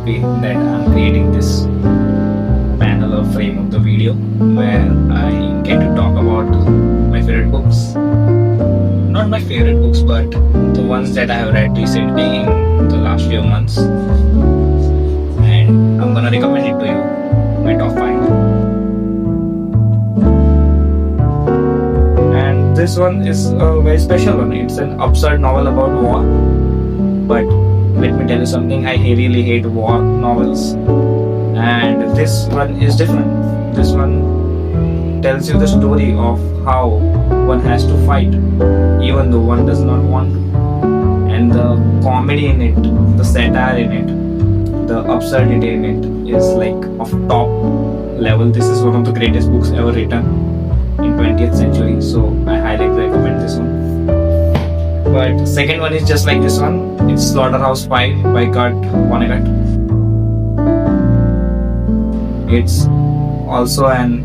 happy that I'm creating this panel or frame of the video where I get to talk about my favorite books. Not my favorite books, but the ones that I have read recently in the last few months. And I'm gonna recommend it to you, my top 5. And this one is a very special one. It's an absurd novel about war. But let me tell you something, I really hate war novels. And this one is different. This one tells you the story of how one has to fight even though one does not want to. And the comedy in it, the satire in it, the absurdity in it is like of top level. This is one of the greatest books ever written in 20th century, so I highly recommend this one. But second one is just like this one. It's Slaughterhouse-Five by Kurt Vonnegut. It's also an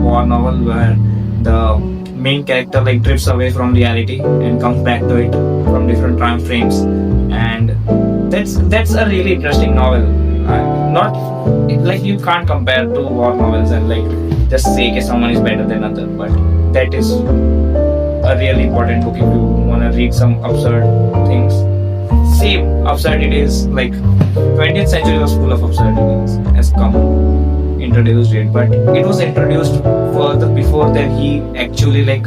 war novel where the main character like drifts away from reality and comes back to it from different time frames, and that's a really interesting novel. Not like you can't compare two war novels and like just say that someone is better than other, but that is a really important book if you want to read some absurd things. Same absurdities, like 20th century was full of absurdities as come introduced it, but it was introduced further before that he actually like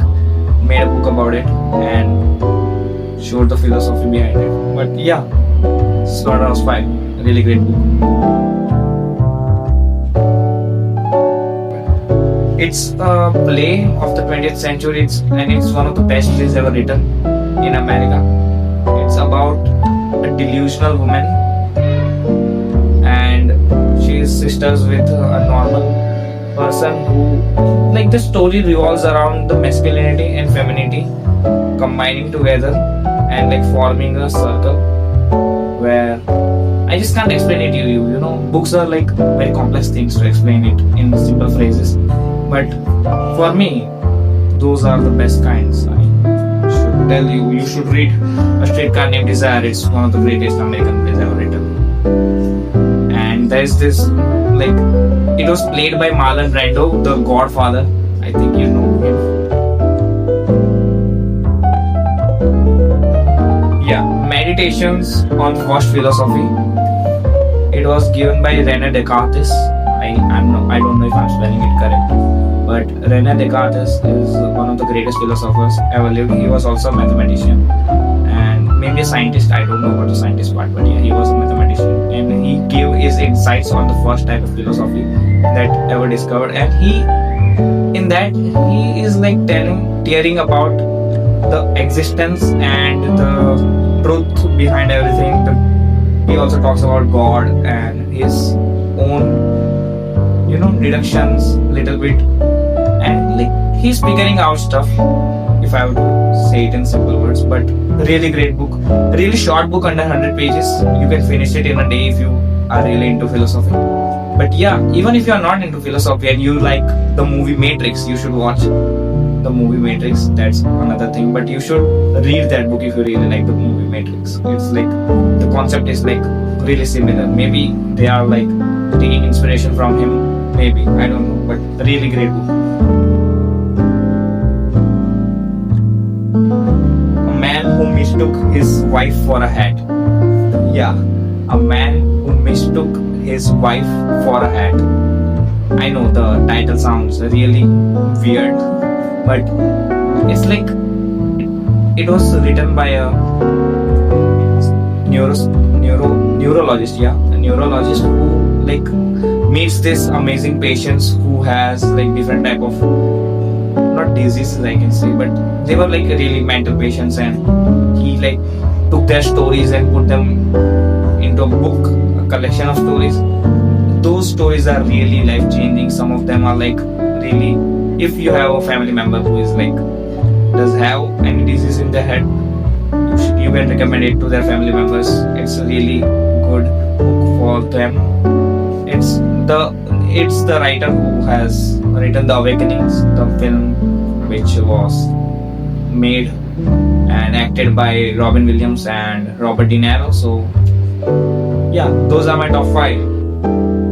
made a book about it and showed the philosophy behind it. But yeah, Slaughterhouse-Five, really great book. It's a play of the 20th century, and it's one of the best plays ever written in America. It's about a delusional woman, and she is sisters with a normal person who, like, the story revolves around the masculinity and femininity combining together and like forming a circle where I just can't explain it to you. You know, books are like very complex things to explain it in simple phrases. But for me, those are the best kinds. I should tell you, you should read A Streetcar Named Desire. It's one of the greatest American plays ever written. And there's this, like, it was played by Marlon Brando, the Godfather. I think you know him. Yeah, Meditations on First Philosophy. It was given by René Descartes. I don't know if I'm spelling it correct, but René Descartes is one of the greatest philosophers ever lived. He was also a mathematician and maybe a scientist. I don't know about the scientist part, but yeah, he was a mathematician, and he gave his insights on the first type of philosophy that ever discovered. And he is like tearing about the existence and the truth behind everything. He also talks about God and his own, deductions little bit, and like he's figuring out stuff, if I would say it in simple words. But really great book, really short book, under 100 pages. You can finish it in a day if you are really into philosophy. But yeah, even if you are not into philosophy and you like the movie Matrix, you should watch the movie Matrix. That's another thing, but you should read that book if you really like the movie Matrix. It's like the concept is like really similar. Maybe they are like taking inspiration from him, maybe, I don't know, but really great book. A Man Who Mistook His Wife for a Hat. Yeah, A Man Who Mistook His Wife for a Hat. I know the title sounds really weird, but it's like it was written by a neurologist, a neurologist who like meets this amazing patients who has like different type of, not diseases I can say, but they were like really mental patients, and he like took their stories and put them into a book, a collection of stories. Those stories are really life changing. Some of them are like really, if you have a family member who is like does have any disease in their head, you can recommend it to their family members. It's a really good book for them. It's the writer who has written The Awakenings, the film which was made and acted by Robin Williams and Robert De Niro. So yeah, those are my top 5.